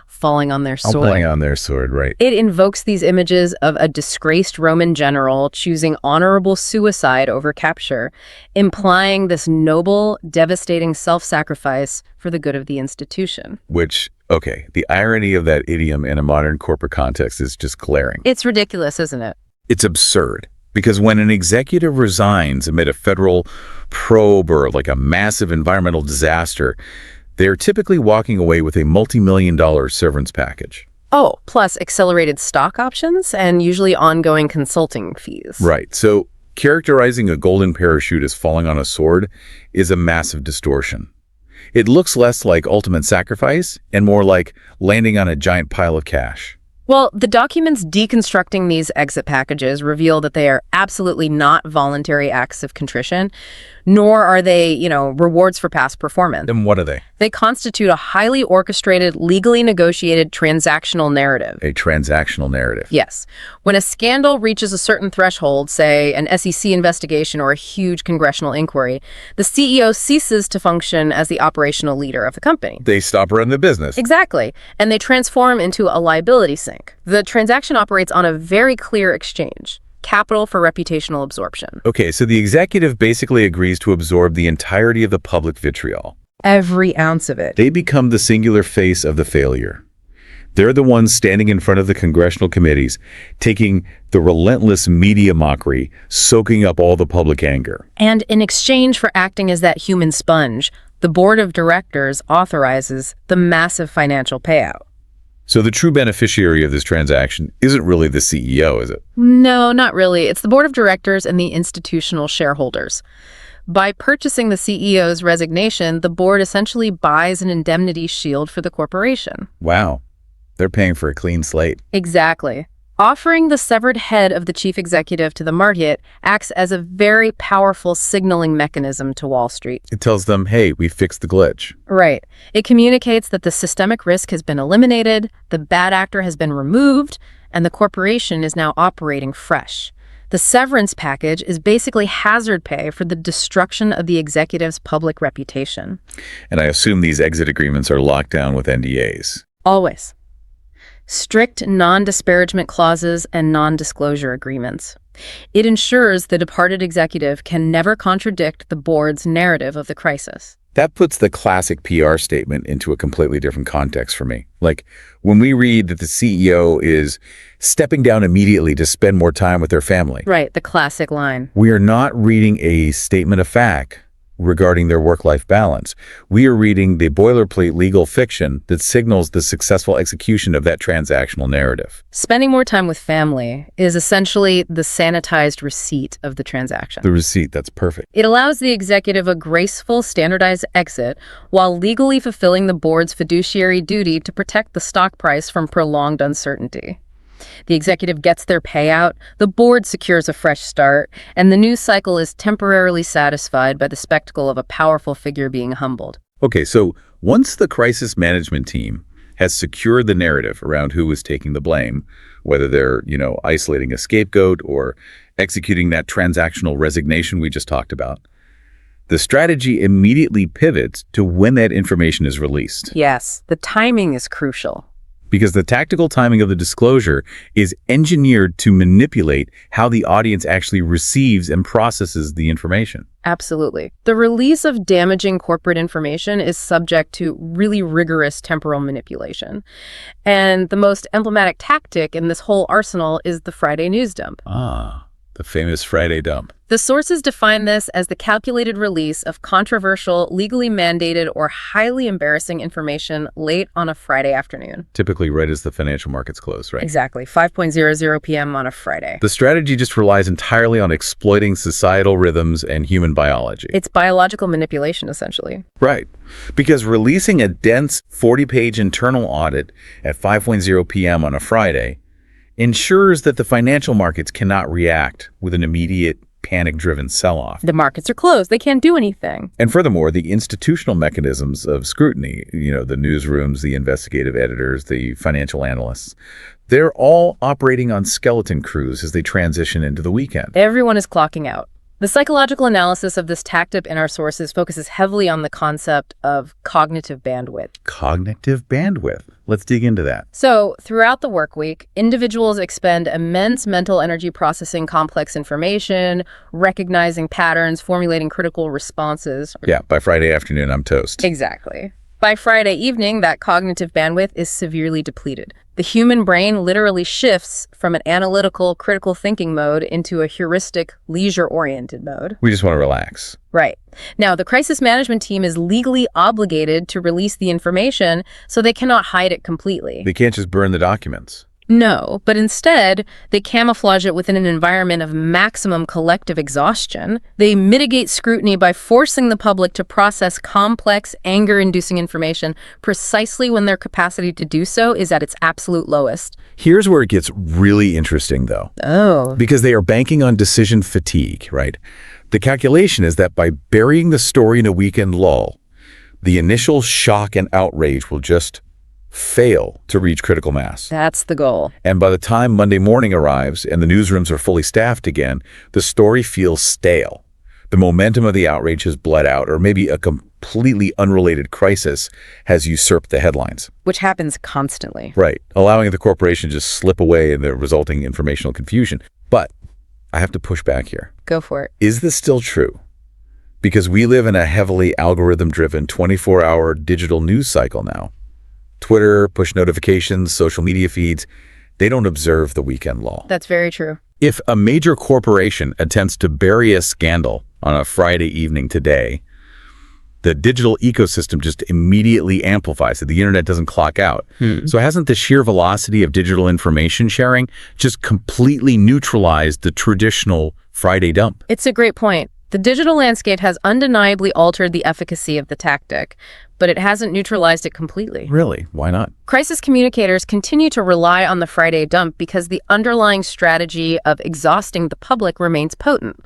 falling on their sword. Falling on their sword, right. It invokes these images of a disgraced Roman general choosing honorable suicide over capture, implying this noble, devastating self-sacrifice for the good of the institution. Which, okay, the irony of that idiom in a modern corporate context is just glaring. It's ridiculous, isn't it? It's absurd. Because when an executive resigns amid a federal probe or like a massive environmental disaster, they're typically walking away with a multi-million-dollar severance package. Oh, plus accelerated stock options and usually ongoing consulting fees. Right. So characterizing a golden parachute as falling on a sword is a massive distortion. It looks less like ultimate sacrifice and more like landing on a giant pile of cash. Well, the documents deconstructing these exit packages reveal that they are absolutely not voluntary acts of contrition, nor are they, rewards for past performance. Then what are they? They constitute a highly orchestrated, legally negotiated transactional narrative. A transactional narrative. Yes. When a scandal reaches a certain threshold, say an SEC investigation or a huge congressional inquiry, the CEO ceases to function as the operational leader of the company. They stop running the business. Exactly. And they transform into a liability sink. The transaction operates on a very clear exchange. Capital for reputational absorption. Okay, so the executive basically agrees to absorb the entirety of the public vitriol. Every ounce of it. They become the singular face of the failure. They're the ones standing in front of the congressional committees, taking the relentless media mockery, soaking up all the public anger. And in exchange for acting as that human sponge, the board of directors authorizes the massive financial payout. So the true beneficiary of this transaction isn't really the CEO, is it? No, not really. It's the board of directors and the institutional shareholders. By purchasing the CEO's resignation, the board essentially buys an indemnity shield for the corporation. Wow. They're paying for a clean slate. Exactly. Offering the severed head of the chief executive to the market acts as a very powerful signaling mechanism to Wall Street. It tells them, hey, we fixed the glitch. Right. It communicates that the systemic risk has been eliminated, the bad actor has been removed, and the corporation is now operating fresh. The severance package is basically hazard pay for the destruction of the executive's public reputation. And I assume these exit agreements are locked down with NDAs. Always. Strict non-disparagement clauses and non-disclosure agreements. It ensures the departed executive can never contradict the board's narrative of the crisis. That puts the classic PR statement into a completely different context for me. Like when we read that the CEO is stepping down immediately to spend more time with their family. Right, the classic line. We are not reading a statement of fact regarding their work-life balance. We are reading the boilerplate legal fiction that signals the successful execution of that transactional narrative. Spending more time with family is essentially the sanitized receipt of the transaction. The receipt, that's perfect. It allows the executive a graceful, standardized exit while legally fulfilling the board's fiduciary duty to protect the stock price from prolonged uncertainty. The executive gets their payout, the board secures a fresh start, and the news cycle is temporarily satisfied by the spectacle of a powerful figure being humbled. Okay, so once the crisis management team has secured the narrative around who is taking the blame, whether they're, isolating a scapegoat or executing that transactional resignation we just talked about, the strategy immediately pivots to when that information is released. Yes, the timing is crucial. Because the tactical timing of the disclosure is engineered to manipulate how the audience actually receives and processes the information. Absolutely. The release of damaging corporate information is subject to really rigorous temporal manipulation. And the most emblematic tactic in this whole arsenal is the Friday news dump. The The famous Friday dump. The sources define this as the calculated release of controversial, legally mandated, or highly embarrassing information late on a Friday afternoon. Typically right as the financial markets close, right? Exactly, 5:00 p.m. on a Friday. The strategy just relies entirely on exploiting societal rhythms and human biology. It's biological manipulation, essentially. Right. Because releasing a dense 40-page internal audit at 5:00 p.m. on a Friday ensures that the financial markets cannot react with an immediate panic-driven sell-off. The markets are closed. They can't do anything. And furthermore, the institutional mechanisms of scrutiny, the newsrooms, the investigative editors, the financial analysts, they're all operating on skeleton crews as they transition into the weekend. Everyone is clocking out. The psychological analysis of this tactic in our sources focuses heavily on the concept of cognitive bandwidth. Cognitive bandwidth. Let's dig into that. So, throughout the work week, individuals expend immense mental energy processing complex information, recognizing patterns, formulating critical responses. Yeah, by Friday afternoon, I'm toast. Exactly. By Friday evening, that cognitive bandwidth is severely depleted. The human brain literally shifts from an analytical, critical thinking mode into a heuristic, leisure-oriented mode. We just want to relax. Right. Now, the crisis management team is legally obligated to release the information, so they cannot hide it completely. They can't just burn the documents. No, but instead, they camouflage it within an environment of maximum collective exhaustion. They mitigate scrutiny by forcing the public to process complex, anger-inducing information precisely when their capacity to do so is at its absolute lowest. Here's where it gets really interesting, though. Oh. Because they are banking on decision fatigue, right? The calculation is that by burying the story in a weekend lull, the initial shock and outrage will just fail to reach critical mass. That's the goal. And by the time Monday morning arrives and the newsrooms are fully staffed again, the story feels stale. The momentum of the outrage has bled out, or maybe a completely unrelated crisis has usurped the headlines. Which happens constantly. Right, allowing the corporation to just slip away in the resulting informational confusion. But I have to push back here. Go for it. Is this still true? Because we live in a heavily algorithm-driven 24-hour digital news cycle now. Twitter, push notifications, social media feeds, they don't observe the weekend lull. That's very true. If a major corporation attempts to bury a scandal on a Friday evening today, the digital ecosystem just immediately amplifies it. The internet doesn't clock out. So hasn't the sheer velocity of digital information sharing just completely neutralized the traditional Friday dump? It's a great point. The digital landscape has undeniably altered the efficacy of the tactic, but it hasn't neutralized it completely. Really? Why not? Crisis communicators continue to rely on the Friday dump because the underlying strategy of exhausting the public remains potent.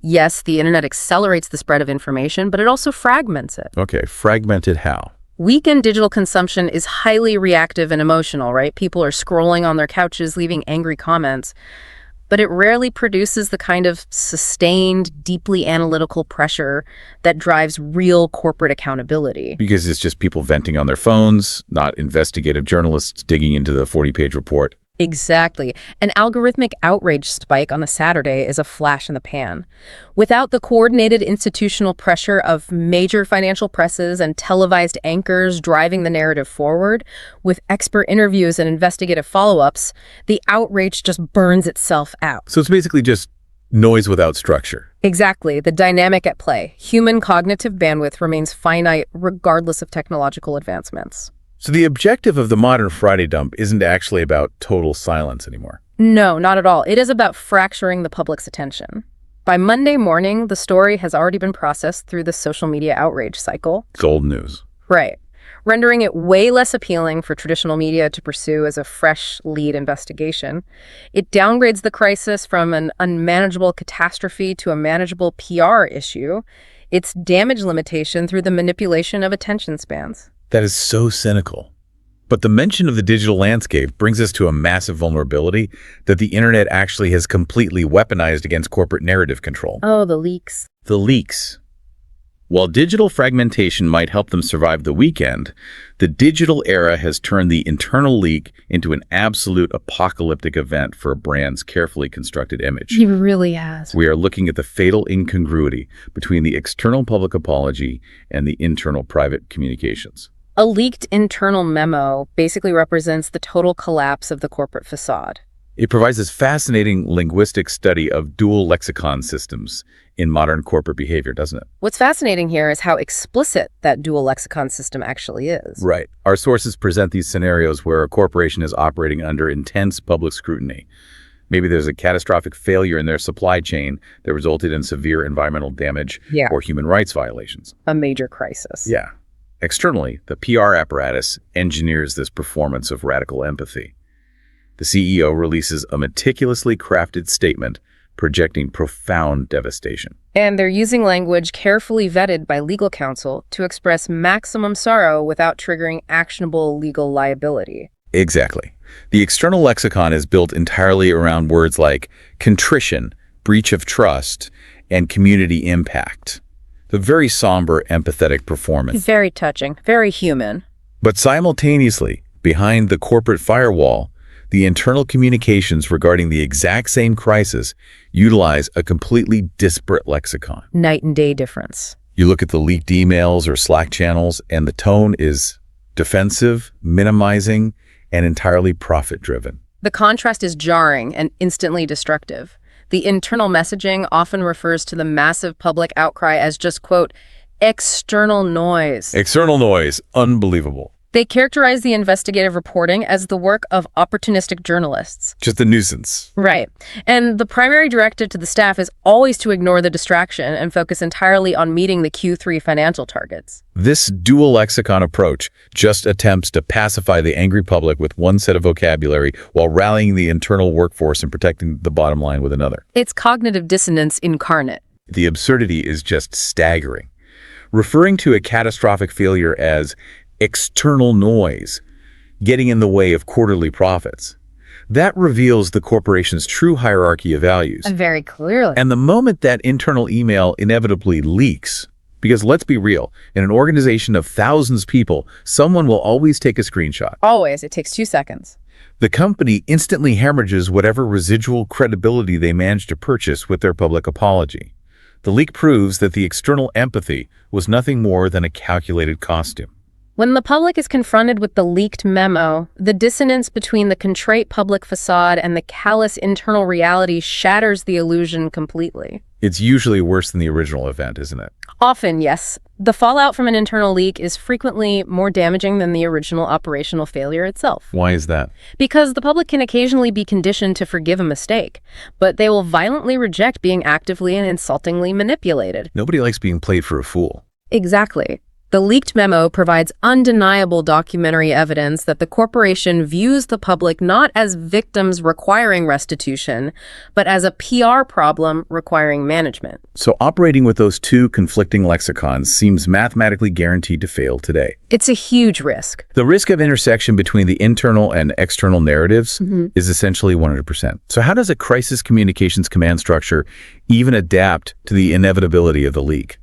Yes, the internet accelerates the spread of information, but it also fragments it. Okay, fragmented how? Weekend digital consumption is highly reactive and emotional, right? People are scrolling on their couches, leaving angry comments. But it rarely produces the kind of sustained, deeply analytical pressure that drives real corporate accountability. Because it's just people venting on their phones, not investigative journalists digging into the 40-page report. Exactly. An algorithmic outrage spike on a Saturday is a flash in the pan. Without the coordinated institutional pressure of major financial presses and televised anchors driving the narrative forward, with expert interviews and investigative follow-ups, the outrage just burns itself out. So it's basically just noise without structure. Exactly. The dynamic at play. Human cognitive bandwidth remains finite regardless of technological advancements. So the objective of the modern Friday dump isn't actually about total silence anymore. No, not at all. It is about fracturing the public's attention. By Monday morning, the story has already been processed through the social media outrage cycle. It's old news. Right. Rendering it way less appealing for traditional media to pursue as a fresh lead investigation. It downgrades the crisis from an unmanageable catastrophe to a manageable PR issue. It's damage limitation through the manipulation of attention spans. That is so cynical. But the mention of the digital landscape brings us to a massive vulnerability that the internet actually has completely weaponized against corporate narrative control. Oh, the leaks. The leaks. While digital fragmentation might help them survive the weekend, the digital era has turned the internal leak into an absolute apocalyptic event for a brand's carefully constructed image. He really has. We are looking at the fatal incongruity between the external public apology and the internal private communications. A leaked internal memo basically represents the total collapse of the corporate facade. It provides this fascinating linguistic study of dual lexicon systems in modern corporate behavior, doesn't it? What's fascinating here is how explicit that dual lexicon system actually is. Right. Our sources present these scenarios where a corporation is operating under intense public scrutiny. Maybe there's a catastrophic failure in their supply chain that resulted in severe environmental damage or human rights violations. A major crisis. Yeah. Externally, the PR apparatus engineers this performance of radical empathy. The CEO releases a meticulously crafted statement projecting profound devastation. And they're using language carefully vetted by legal counsel to express maximum sorrow without triggering actionable legal liability. Exactly. The external lexicon is built entirely around words like contrition, breach of trust, and community impact. The very somber, empathetic performance. Very touching, very human. But simultaneously, behind the corporate firewall, the internal communications regarding the exact same crisis utilize a completely disparate lexicon. Night and day difference. You look at the leaked emails or Slack channels, and the tone is defensive, minimizing, and entirely profit-driven. The contrast is jarring and instantly destructive. The internal messaging often refers to the massive public outcry as just, quote, external noise. External noise. Unbelievable. They characterize the investigative reporting as the work of opportunistic journalists. Just a nuisance. Right. And the primary directive to the staff is always to ignore the distraction and focus entirely on meeting the Q3 financial targets. This dual lexicon approach just attempts to pacify the angry public with one set of vocabulary while rallying the internal workforce and protecting the bottom line with another. It's cognitive dissonance incarnate. The absurdity is just staggering. Referring to a catastrophic failure as external noise getting in the way of quarterly profits. That reveals the corporation's true hierarchy of values. Very clearly. And the moment that internal email inevitably leaks, because let's be real, in an organization of thousands of people, someone will always take a screenshot. Always. It takes 2 seconds. The company instantly hemorrhages whatever residual credibility they managed to purchase with their public apology. The leak proves that the external empathy was nothing more than a calculated costume. When the public is confronted with the leaked memo, the dissonance between the contrite public facade and the callous internal reality shatters the illusion completely. It's usually worse than the original event, isn't it? Often, yes. The fallout from an internal leak is frequently more damaging than the original operational failure itself. Why is that? Because the public can occasionally be conditioned to forgive a mistake, but they will violently reject being actively and insultingly manipulated. Nobody likes being played for a fool. Exactly. The leaked memo provides undeniable documentary evidence that the corporation views the public not as victims requiring restitution, but as a PR problem requiring management. So operating with those two conflicting lexicons seems mathematically guaranteed to fail today. It's a huge risk. The risk of intersection between the internal and external narratives is essentially 100%. So how does a crisis communications command structure even adapt to the inevitability of the leak?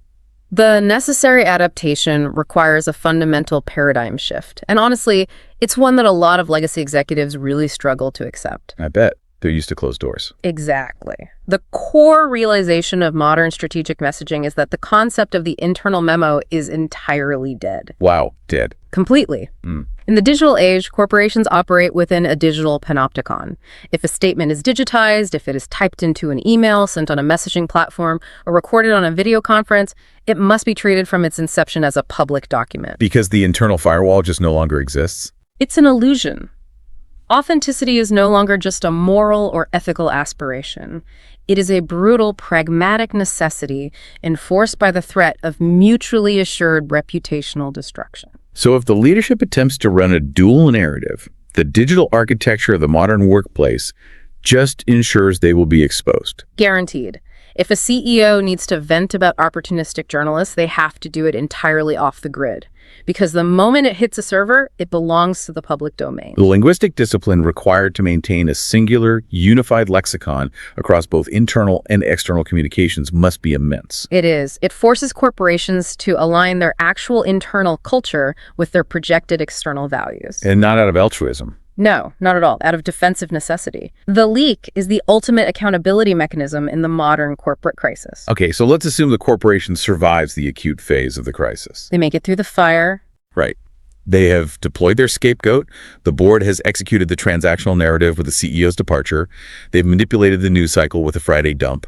The necessary adaptation requires a fundamental paradigm shift. And honestly, it's one that a lot of legacy executives really struggle to accept. I bet. They're used to closed doors. Exactly. The core realization of modern strategic messaging is that the concept of the internal memo is entirely dead. Wow, dead. Completely. In the digital age, corporations operate within a digital panopticon. If a statement is digitized, if it is typed into an email, sent on a messaging platform, or recorded on a video conference, it must be treated from its inception as a public document. Because the internal firewall just no longer exists? It's an illusion. Authenticity is no longer just a moral or ethical aspiration. It is a brutal, pragmatic necessity enforced by the threat of mutually assured reputational destruction. So if the leadership attempts to run a dual narrative, the digital architecture of the modern workplace just ensures they will be exposed. Guaranteed. If a CEO needs to vent about opportunistic journalists, they have to do it entirely off the grid. Because the moment it hits a server, it belongs to the public domain. The linguistic discipline required to maintain a singular, unified lexicon across both internal and external communications must be immense. It is. It forces corporations to align their actual internal culture with their projected external values. And not out of altruism. No, not at all. Out of defensive necessity. The leak is the ultimate accountability mechanism in the modern corporate crisis. Okay, so let's assume the corporation survives the acute phase of the crisis. They make it through the fire. Right. They have deployed their scapegoat. The board has executed the transactional narrative with the CEO's departure. They've manipulated the news cycle with a Friday dump.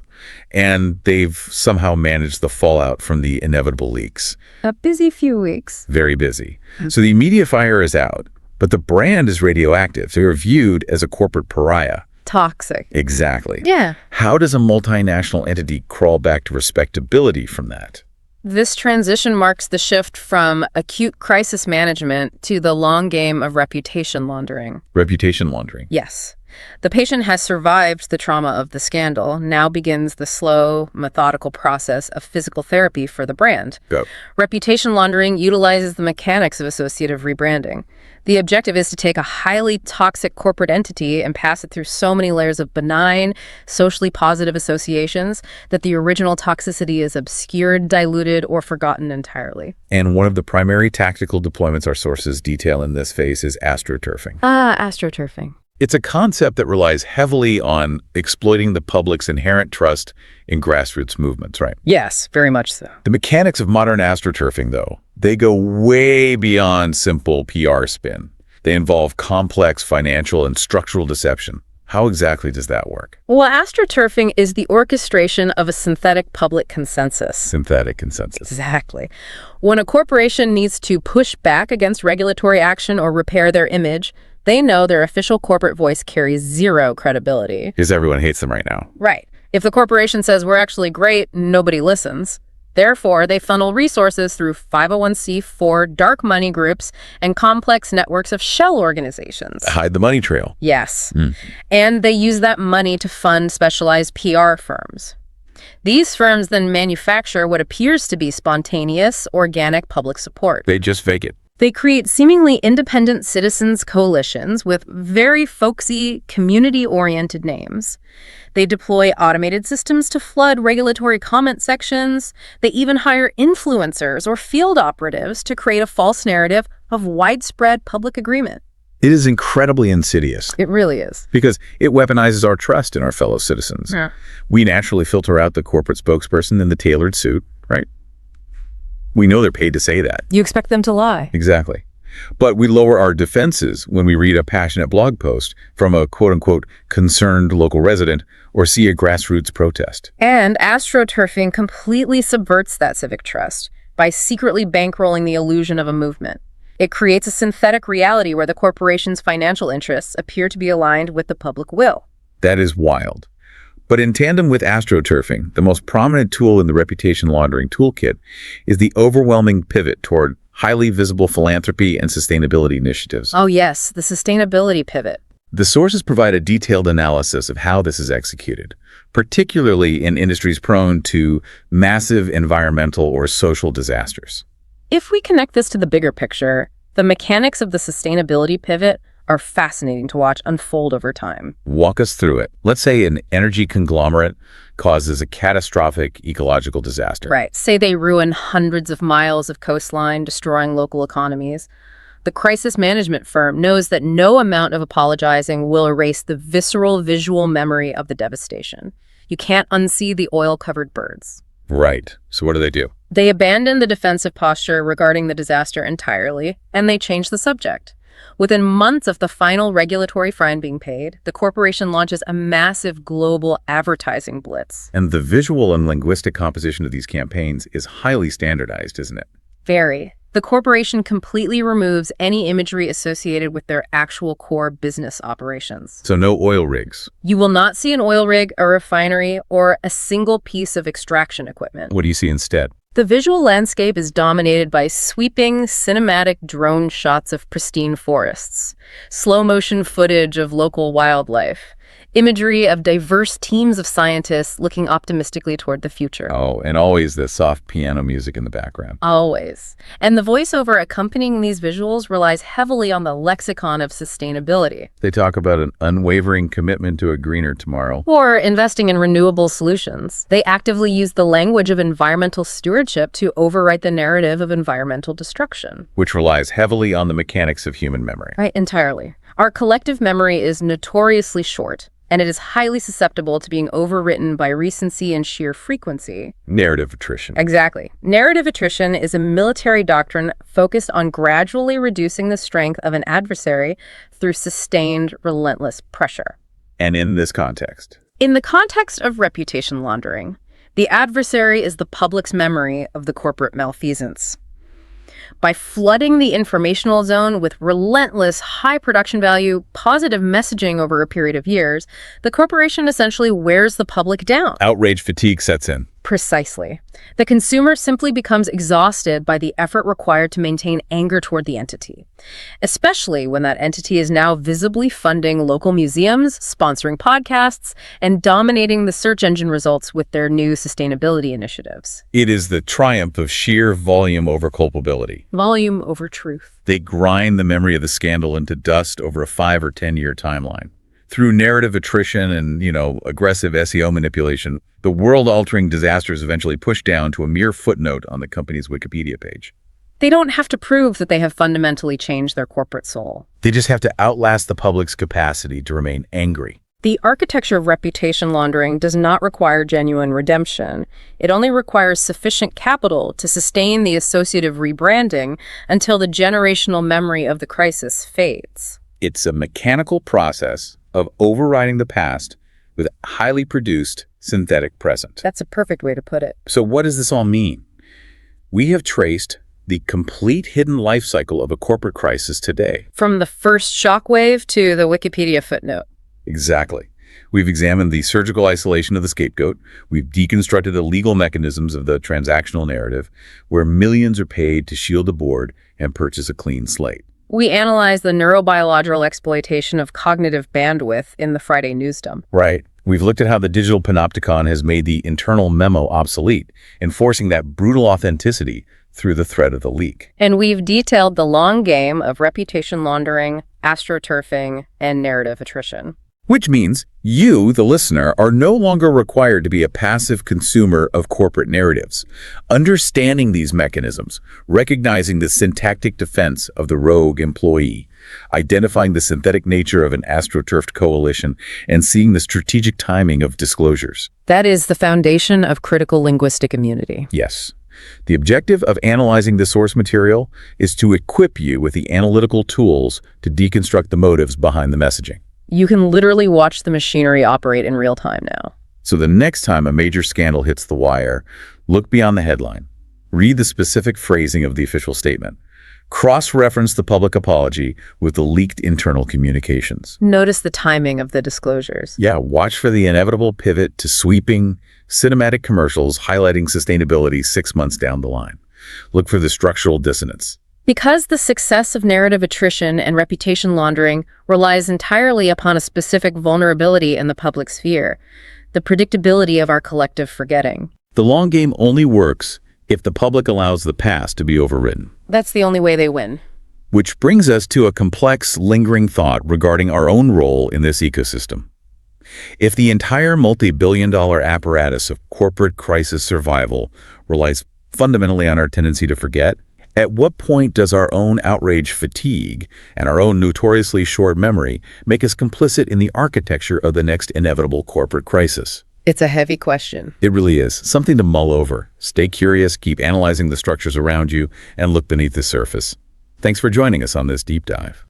And they've somehow managed the fallout from the inevitable leaks. A busy few weeks. Very busy. So the immediate fire is out, but the brand is radioactive. They are viewed as a corporate pariah. Toxic. Exactly. Yeah. How does a multinational entity crawl back to respectability from that? This transition marks the shift from acute crisis management to the long game of reputation laundering. Reputation laundering. Yes. The patient has survived the trauma of the scandal. Now begins the slow, methodical process of physical therapy for the brand. Go. Reputation laundering utilizes the mechanics of associative rebranding. The objective is to take a highly toxic corporate entity and pass it through so many layers of benign, socially positive associations that the original toxicity is obscured, diluted, or forgotten entirely. And one of the primary tactical deployments our sources detail in this phase is astroturfing. Astroturfing. It's a concept that relies heavily on exploiting the public's inherent trust in grassroots movements, right? Yes, very much so. The mechanics of modern astroturfing, though, they go way beyond simple PR spin. They involve complex financial and structural deception. How exactly does that work? Well, astroturfing is the orchestration of a synthetic public consensus. Synthetic consensus. Exactly. When a corporation needs to push back against regulatory action or repair their image, they know their official corporate voice carries zero credibility. Because everyone hates them right now. Right. If the corporation says we're actually great, nobody listens. Therefore, they funnel resources through 501c4 dark money groups and complex networks of shell organizations. Hide the money trail. Yes. And they use that money to fund specialized PR firms. These firms then manufacture what appears to be spontaneous, organic public support. They just fake it. They create seemingly independent citizens coalitions with very folksy, community-oriented names. They deploy automated systems to flood regulatory comment sections. They even hire influencers or field operatives to create a false narrative of widespread public agreement. It is incredibly insidious. It really is. Because it weaponizes our trust in our fellow citizens. Yeah. We naturally filter out the corporate spokesperson in the tailored suit, right? We know they're paid to say that. You expect them to lie. Exactly. But we lower our defenses when we read a passionate blog post from a quote-unquote concerned local resident or see a grassroots protest. And astroturfing completely subverts that civic trust by secretly bankrolling the illusion of a movement. It creates a synthetic reality where the corporation's financial interests appear to be aligned with the public will. That is wild. But in tandem with astroturfing, the most prominent tool in the reputation laundering toolkit is the overwhelming pivot toward highly visible philanthropy and sustainability initiatives. Oh yes, the sustainability pivot. The sources provide a detailed analysis of how this is executed, particularly in industries prone to massive environmental or social disasters. If we connect this to the bigger picture, the mechanics of the sustainability pivot are fascinating to watch unfold over time. Walk us through it. Let's say an energy conglomerate causes a catastrophic ecological disaster. Right. Say they ruin hundreds of miles of coastline, destroying local economies. The crisis management firm knows that no amount of apologizing will erase the visceral visual memory of the devastation. You can't unsee the oil-covered birds. Right. So what do? They abandon the defensive posture regarding the disaster entirely, and they change the subject. Within months of the final regulatory fine being paid, the corporation launches a massive global advertising blitz. And the visual and linguistic composition of these campaigns is highly standardized, isn't it? Very. The corporation completely removes any imagery associated with their actual core business operations. So no oil rigs. You will not see an oil rig, a refinery, or a single piece of extraction equipment. What do you see instead? The visual landscape is dominated by sweeping, cinematic drone shots of pristine forests, slow-motion footage of local wildlife, imagery of diverse teams of scientists looking optimistically toward the future. Oh, and always the soft piano music in the background. Always. And the voiceover accompanying these visuals relies heavily on the lexicon of sustainability. They talk about an unwavering commitment to a greener tomorrow. Or investing in renewable solutions. They actively use the language of environmental stewardship to overwrite the narrative of environmental destruction. Which relies heavily on the mechanics of human memory. Right, entirely. Our collective memory is notoriously short. and it is highly susceptible to being overwritten by recency and sheer frequency. Narrative attrition. Exactly. Narrative attrition is a military doctrine focused on gradually reducing the strength of an adversary through sustained, relentless pressure. And in this context? In the context of reputation laundering, the adversary is the public's memory of the corporate malfeasance. By flooding the informational zone with relentless, high production value, positive messaging over a period of years, the corporation essentially wears the public down. Outrage fatigue sets in. Precisely. The consumer simply becomes exhausted by the effort required to maintain anger toward the entity, especially when that entity is now visibly funding local museums, sponsoring podcasts, and dominating the search engine results with their new sustainability initiatives. It is the triumph of sheer volume over culpability. Volume over truth. They grind the memory of the scandal into dust over a 5 or 10-year timeline. Through narrative attrition and, aggressive SEO manipulation, the world-altering disasters eventually push down to a mere footnote on the company's Wikipedia page. They don't have to prove that they have fundamentally changed their corporate soul. They just have to outlast the public's capacity to remain angry. The architecture of reputation laundering does not require genuine redemption. It only requires sufficient capital to sustain the associative rebranding until the generational memory of the crisis fades. It's a mechanical process of overriding the past with a highly produced synthetic present. That's a perfect way to put it. So what does this all mean? We have traced the complete hidden life cycle of a corporate crisis today. From the first shockwave to the Wikipedia footnote. Exactly. We've examined the surgical isolation of the scapegoat. We've deconstructed the legal mechanisms of the transactional narrative, where millions are paid to shield a board and purchase a clean slate. We analyze the neurobiological exploitation of cognitive bandwidth in the Friday news dump. Right. We've looked at how the digital panopticon has made the internal memo obsolete, enforcing that brutal authenticity through the threat of the leak. And we've detailed the long game of reputation laundering, astroturfing, and narrative attrition. Which means you, the listener, are no longer required to be a passive consumer of corporate narratives. Understanding these mechanisms, recognizing the syntactic defense of the rogue employee, identifying the synthetic nature of an astroturfed coalition, and seeing the strategic timing of disclosures. That is the foundation of critical linguistic immunity. Yes. The objective of analyzing the source material is to equip you with the analytical tools to deconstruct the motives behind the messaging. You can literally watch the machinery operate in real time now. So the next time a major scandal hits the wire, look beyond the headline. Read the specific phrasing of the official statement. Cross-reference the public apology with the leaked internal communications. Notice the timing of the disclosures. Yeah, watch for the inevitable pivot to sweeping, cinematic commercials highlighting sustainability 6 months down the line. Look for the structural dissonance. Because the success of narrative attrition and reputation laundering relies entirely upon a specific vulnerability in the public sphere, the predictability of our collective forgetting. The long game only works if the public allows the past to be overwritten. That's the only way they win. Which brings us to a complex, lingering thought regarding our own role in this ecosystem. If the entire multi-billion-dollar apparatus of corporate crisis survival relies fundamentally on our tendency to forget, at what point does our own outrage fatigue and our own notoriously short memory make us complicit in the architecture of the next inevitable corporate crisis? It's a heavy question. It really is. Something to mull over. Stay curious, keep analyzing the structures around you, and look beneath the surface. Thanks for joining us on this deep dive.